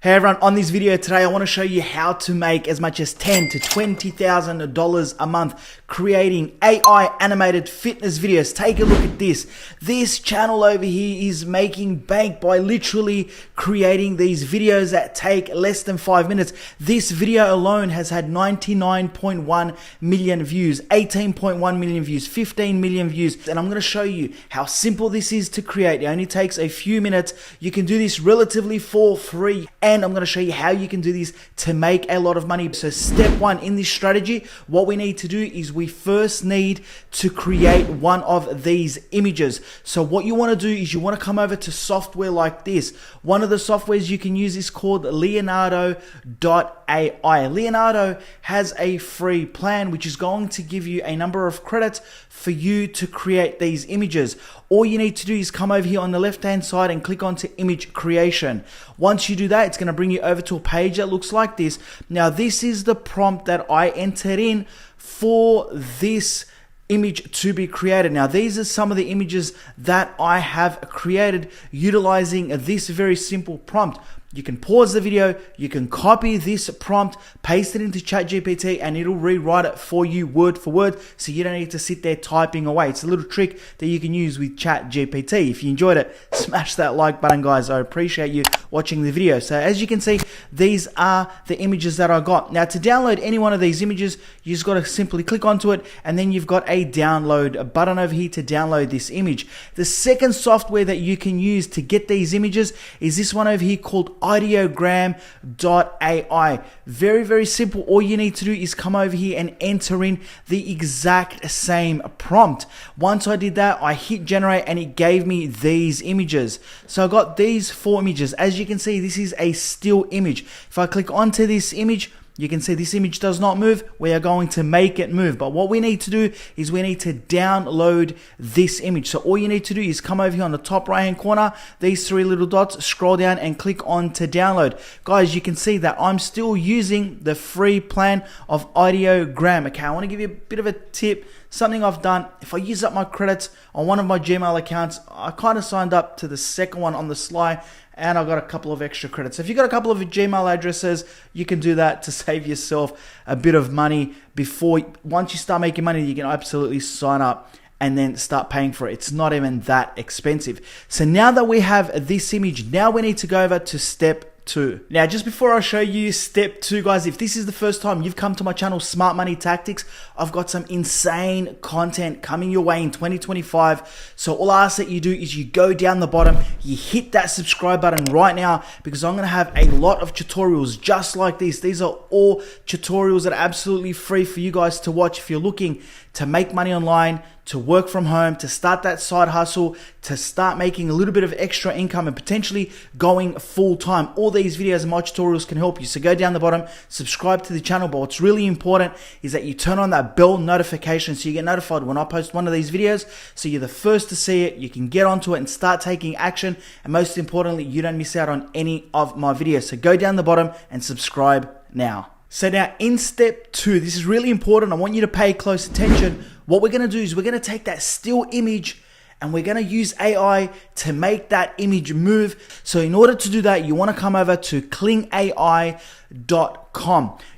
Hey everyone, on this video today I want to show you how to make as much as $10,000 to $20,000 a month creating AI animated fitness videos. Take a look at this. This channel over here is making bank by literally creating these videos that take less than 5 minutes. This video alone has had 99.1 million views, 18.1 million views, 15 million views, and I'm going to show you how simple this is to create. It only takes a few minutes. You can do this relatively for free. And I'm going to show you how you can do this to make a lot of money. So step one in this strategy, what we need to do is we first need to create one of these images. So what you want to do is you want to come over to software like this. One of the softwares you can use is called Leonardo.ai. Leonardo has a free plan which is going to give you a number of credits for you to create these images. All you need to do is come over here on the left hand side and click onto image creation. Once you do that, it's going to bring you over to a page that looks like this. Now this is the prompt that I entered in for this image to be created. Now these are some of the images that I have created utilizing this very simple prompt. You can pause the video, you can copy this prompt, paste it into ChatGPT, and it'll rewrite it for you word for word, so you don't need to sit there typing away. It's a little trick that you can use with ChatGPT. If you enjoyed it, smash that like button, guys. I appreciate you watching the video. So as you can see, these are the images that I got. Now to download any one of these images, you just got to simply click onto it, and then you've got a download button over here to download this image. The second software that you can use to get these images is this one over here called AIWorkout.ai. Very simple. All you need to do is come over here and enter in the exact same prompt. Once I did that, I hit generate and it gave me these images. So I got these 4 images. As you can see, this is a still image. If I click onto this image, you can see this image does not move. We are going to make it move. But what we need to do is we need to download this image. So all you need to do is come over here on the top right hand corner, these 3 little dots, scroll down and click on to download. Guys, you can see that I'm still using the free plan of Audiogram. Okay, I want to give you a bit of a tip. Something I've done, if I use up my credits on one of my Gmail accounts, I kind of signed up to the second one on the sly, and I got a couple of extra credits. So if you've got a couple of Gmail addresses, you can do that to save yourself a bit of money once you start making money, you can absolutely sign up and then start paying for it. It's not even that expensive. So now that we have this image, now we need to go over to step 2. Now, just before I show you step 2, guys, if this is the first time you've come to my channel, Smart Money Tactics, I've got some insane content coming your way in 2025. So all I ask that you do is you go down the bottom, you hit that subscribe button right now, because I'm going to have a lot of tutorials just like this. These are all tutorials that are absolutely free for you guys to watch if you're looking to make money online, to work from home, to start that side hustle, to start making a little bit of extra income and potentially going full time. All these videos and my tutorials can help you. So go down the bottom, subscribe to the channel. But what's really important is that you turn on that bell notification so you get notified when I post one of these videos. So you're the first to see it, you can get onto it and start taking action. And most importantly, you don't miss out on any of my videos. So go down the bottom and subscribe now. So now in step 2, this is really important. I want you to pay close attention. What we're going to do is we're going to take that still image and we're going to use AI to make that image move. So in order to do that, you want to come over to klingai.com.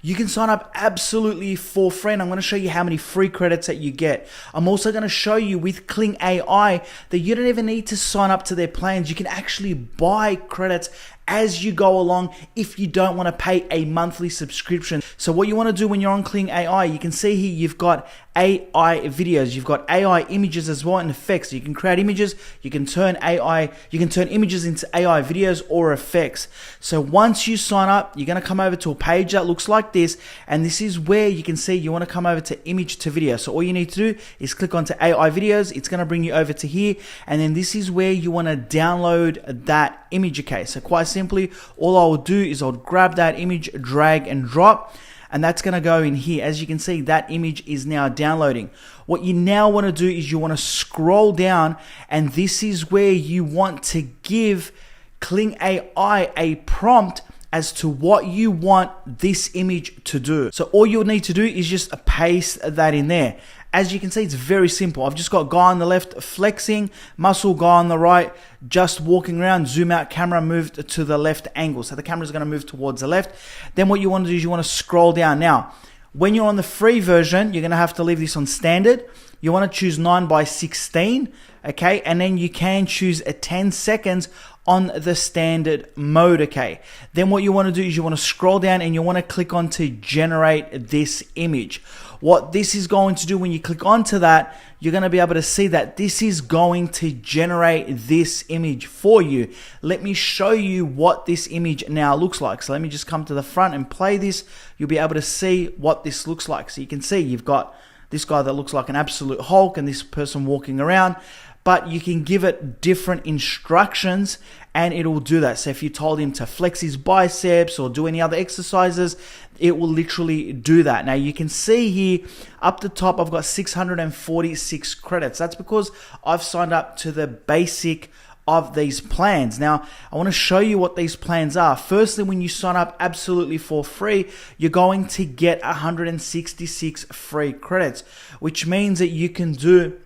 You can sign up absolutely for free, and I'm going to show you how many free credits that you get. I'm also going to show you with Kling AI that you don't even need to sign up to their plans. You can actually buy credits as you go along if you don't want to pay a monthly subscription. So what you want to do when you're on Kling AI, you can see here you've got AI videos, you've got AI images as well, and effects. So you can create images, you can turn images into AI videos or effects. So once you sign up, you're going to come over to a page that looks like this, and this is where you can see you want to come over to image to video. So all you need to do is click onto AI videos. It's going to bring you over to here, and then this is where you want to download that image. Okay, so quite simply, all I will do is I'll grab that image, drag and drop, and that's going to go in here. As you can see, that image is now downloading. What you now want to do is you want to scroll down, and this is where you want to give Kling AI a prompt as to what you want this image to do. So all you'll need to do is just paste that in there. As you can see, it's very simple. I've just got guy on the left flexing, muscle, guy on the right just walking around, zoom out, camera moved to the left angle. So the camera is going to move towards the left. Then what you want to do is you want to scroll down. Now, when you're on the free version, you're going to have to leave this on standard. You want to choose 9:16, okay? And then you can choose a 10 seconds on the standard mode, okay? Then what you want to do is you want to scroll down and you want to click on to generate this image. What this is going to do when you click onto that, you're going to be able to see that this is going to generate this image for you. Let me show you what this image now looks like. So let me just come to the front and play this. You'll be able to see what this looks like. So you can see you've got this guy that looks like an absolute Hulk and this person walking around, but you can give it different instructions and it will do that. So if you told him to flex his biceps or do any other exercises, it will literally do that. Now you can see here up the top, I've got 646 credits. That's because I've signed up to the basic of these plans. Now, I want to show you what these plans are. Firstly, when you sign up absolutely for free, you're going to get 166 free credits, which means that you can do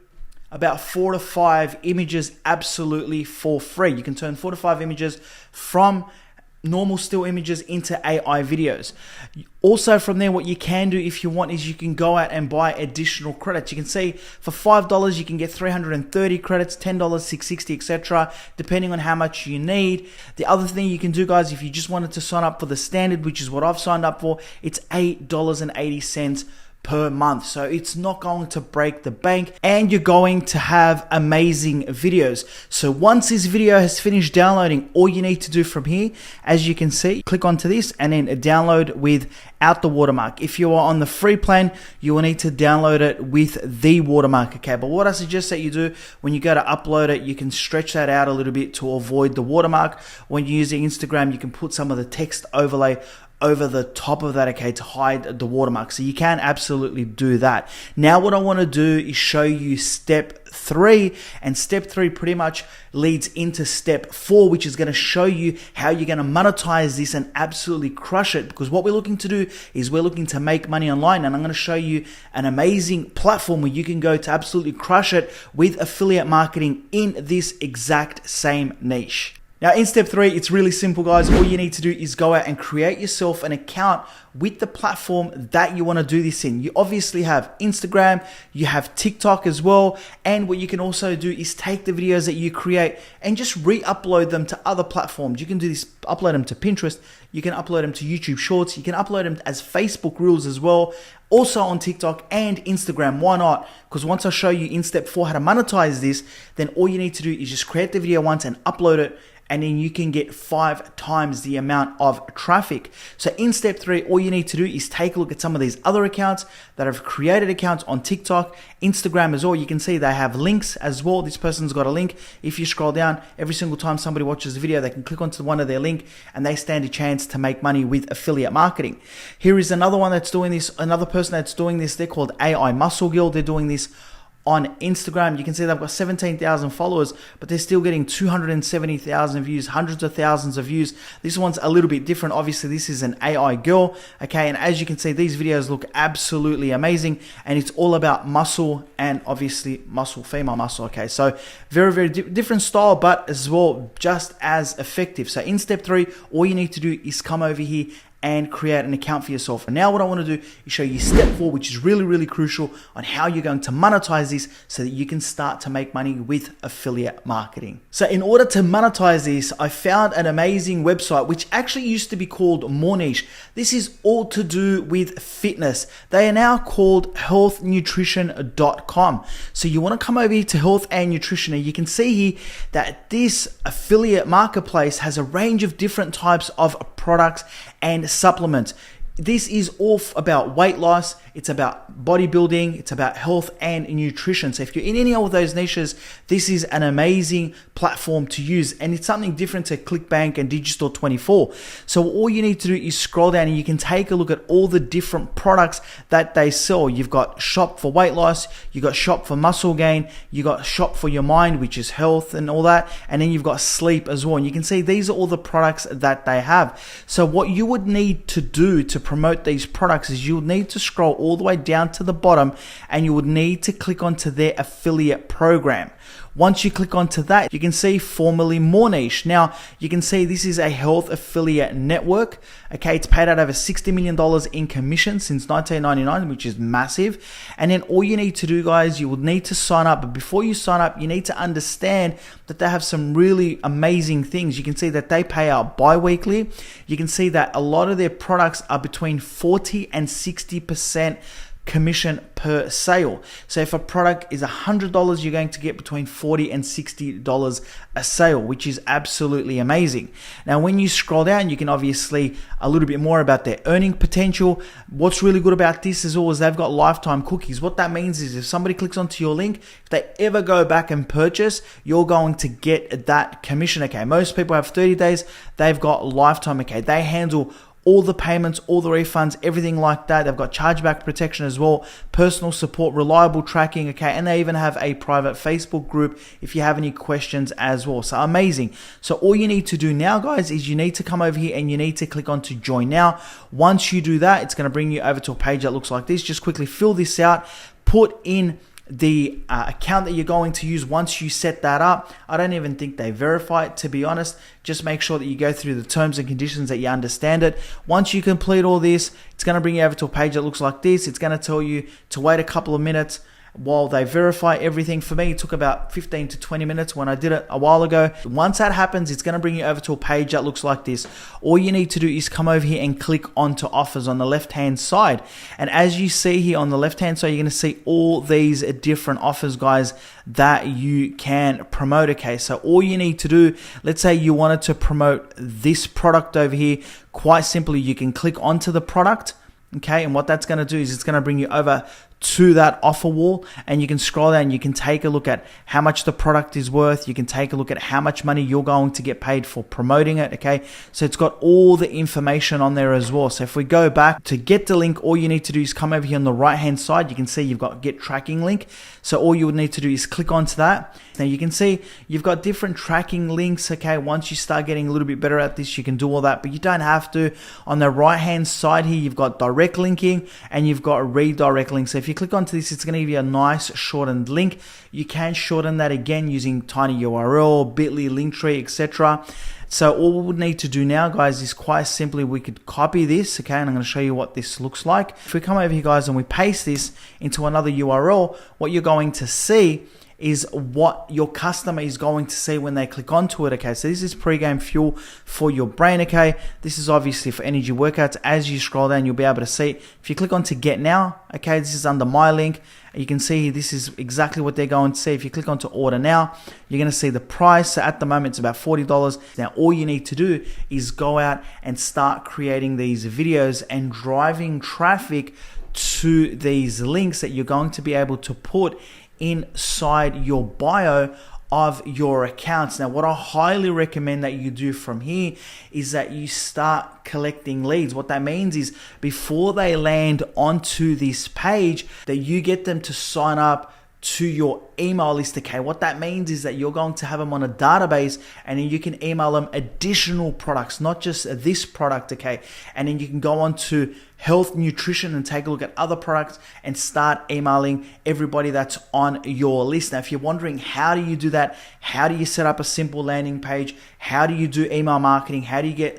about 4 to 5 images absolutely for free. You can turn 4 to 5 images from normal still images into AI videos. Also from there, what you can do if you want is you can go out and buy additional credits. You can see for $5 you can get 330 credits, $10 660, etc., depending on how much you need. The other thing you can do, guys, if you just wanted to sign up for the standard, which is what I've signed up for, it's $8.80 per month. So it's not going to break the bank and you're going to have amazing videos. So once this video has finished downloading, all you need to do from here, as you can see, click onto this and then download without the watermark. If you are on the free plan, you will need to download it with the watermark, okay? But what I suggest that you do when you go to upload it, you can stretch that out a little bit to avoid the watermark. When you're using Instagram, you can put some of the text overlay over the top of that, okay, to hide the watermark. So you can absolutely do that. Now what I want to do is show you step 3, and step 3 pretty much leads into step 4, which is going to show you how you're going to monetize this and absolutely crush it. Because what we're looking to do is we're looking to make money online, and I'm going to show you an amazing platform where you can go to absolutely crush it with affiliate marketing in this exact same niche. Now in step 3, it's really simple, guys. All you need to do is go out and create yourself an account with the platform that you want to do this in. You obviously have Instagram, you have TikTok as well, and what you can also do is take the videos that you create and just re-upload them to other platforms. You can do this, upload them to Pinterest, you can upload them to YouTube Shorts, you can upload them as Facebook Reels as well, also on TikTok and Instagram. Why not? Because once I show you in step 4 how to monetize this, then all you need to do is just create the video once and upload it, and then you can get 5 times the amount of traffic. So in step 3, all you need to do is take a look at some of these other accounts that have created accounts on TikTok, Instagram as well. You can see they have links as well. This person's got a link. If you scroll down, every single time somebody watches the video, they can click onto one of their link and they stand a chance to make money with affiliate marketing. Here is another one that's doing this, another person that's doing this. They're called AI Muscle Guild. They're doing this on Instagram. You can see they've got 17,000 followers, but they're still getting 270,000 views, hundreds of thousands of views. This one's a little bit different. Obviously, this is an AI girl, okay? And as you can see, these videos look absolutely amazing, and it's all about muscle and obviously muscle, female muscle, okay? So very, very different style, but as well, just as effective. So in step 3, all you need to do is come over here and create an account for yourself. And now what I want to do is show you step 4, which is really, really crucial on how you're going to monetize this so that you can start to make money with affiliate marketing. So in order to monetize this, I found an amazing website, which actually used to be called Monetize. This is all to do with fitness. They are now called healthnutrition.com. So you want to come over here to health and nutrition, and you can see here that this affiliate marketplace has a range of different types of products and supplements. This is all about weight loss, it's about bodybuilding, it's about health and nutrition. So if you're in any of those niches, this is an amazing platform to use, and it's something different to ClickBank and Digistore24. So all you need to do is scroll down and you can take a look at all the different products that they sell. You've got shop for weight loss, you've got shop for muscle gain, you've got shop for your mind, which is health and all that, and then you've got sleep as well. And you can see these are all the products that they have. So what you would need to do to promote these products is you'll need to scroll all the way down to the bottom and you would need to click onto their affiliate program. Once you click onto that, you can see formerly More Niche. Now, you can see this is a health affiliate network. Okay, it's paid out over $60 million in commission since 1999, which is massive. And then all you need to do, guys, you will need to sign up. But before you sign up, you need to understand that they have some really amazing things. You can see that they pay out bi-weekly. You can see that a lot of their products are between 40 and 60% commission per sale. So if a product is $100, you're going to get between $40 and $60 a sale, which is absolutely amazing. Now, when you scroll down, you can obviously a little bit more about their earning potential. What's really good about this is always they've got lifetime cookies. What that means is if somebody clicks onto your link, if they ever go back and purchase, you're going to get that commission. Okay, most people have 30 days. They've got lifetime. Okay, they handle all the payments, all the refunds, everything like that. They've got chargeback protection as well, personal support, reliable tracking, okay, and they even have a private Facebook group if you have any questions as well. So amazing. So all you need to do now, guys, is you need to come over here and you need to click on to join now. Once you do that, it's going to bring you over to a page that looks like this. Just quickly fill this out, put in the account that you're going to use. Once you set that up, I don't even think they verify it, to be honest. Just make sure that you go through the terms and conditions, that you understand it. Once you complete all this, it's going to bring you over to a page that looks like this. It's going to tell you to wait a couple of minutes while they verify everything. For me, it took about 15 to 20 minutes when I did it a while ago. Once that happens, it's going to bring you over to a page that looks like this. All you need to do is come over here and click onto offers on the left hand side. And as you see here on the left hand side, you're going to see all these different offers, guys, that you can promote. Okay, so all you need to do, let's say you wanted to promote this product over here, quite simply, you can click onto the product. Okay, and what that's going to do is it's going to bring you over to that offer wall, and you can scroll down. You can take a look at how much the product is worth. You can take a look at how much money you're going to get paid for promoting it. Okay, so it's got all the information on there as well. So if we go back to get the link, all you need to do is come over here on the right hand side. You can see you've got get tracking link. So all you would need to do is click onto that. Now you can see you've got different tracking links. Okay, once you start getting a little bit better at this, you can do all that, but you don't have to. On the right hand side here, you've got direct linking and you've got redirect links. So if you click onto this, it's going to give you a nice shortened link. You can shorten that again using tiny URL, bit.ly, Linktree, etc. So all we would need to do now, guys, is quite simply we could copy this, okay, and I'm going to show you what this looks like. If we come over here, guys, and we paste this into another URL, what you're going to see is what your customer is going to see when they click onto it. Okay, so this is pre-game fuel for your brain. Okay, this is obviously for energy workouts. As you scroll down, you'll be able to see, if you click on to get now, okay, this is under my link. You can see this is exactly what they're going to see. If you click on to order now, you're going to see the price. So at the moment, it's about $40. Now, all you need to do is go out and start creating these videos and driving traffic to these links that you're going to be able to put inside your bio of your accounts. Now, what I highly recommend that you do from here is that you start collecting leads. What that means is before they land onto this page, that you get them to sign up to your email list. Okay, what that means is that you're going to have them on a database, and then you can email them additional products, not just this product. Okay, and then you can go on to health, nutrition, and take a look at other products and start emailing everybody that's on your list. Now, if you're wondering how do you do that, how do you set up a simple landing page, how do you do email marketing, how do you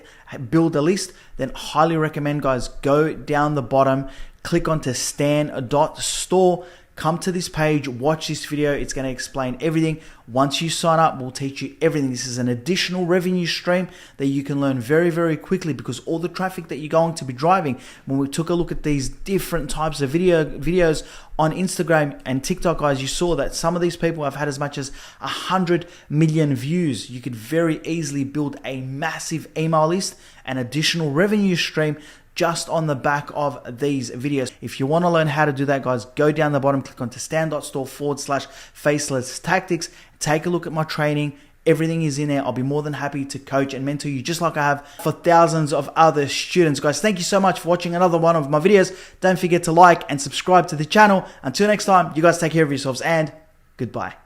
build a list, then highly recommend, guys, go down the bottom, click onto stan.store. Come to this page, watch this video. It's going to explain everything. Once you sign up, we'll teach you everything. This is an additional revenue stream that you can learn very, very quickly, because all the traffic that you're going to be driving, when we took a look at these different types of videos on Instagram and TikTok, guys, you saw that some of these people have had as much as 100 million views. You could very easily build a massive email list, an additional revenue stream, just on the back of these videos. If you want to learn how to do that, guys, go down the bottom, click onto stan.store/faceless tactics. Take a look at my training. Everything is in there. I'll be more than happy to coach and mentor you just like I have for thousands of other students. Guys, thank you so much for watching another one of my videos. Don't forget to like and subscribe to the channel. Until next time, you guys take care of yourselves and goodbye.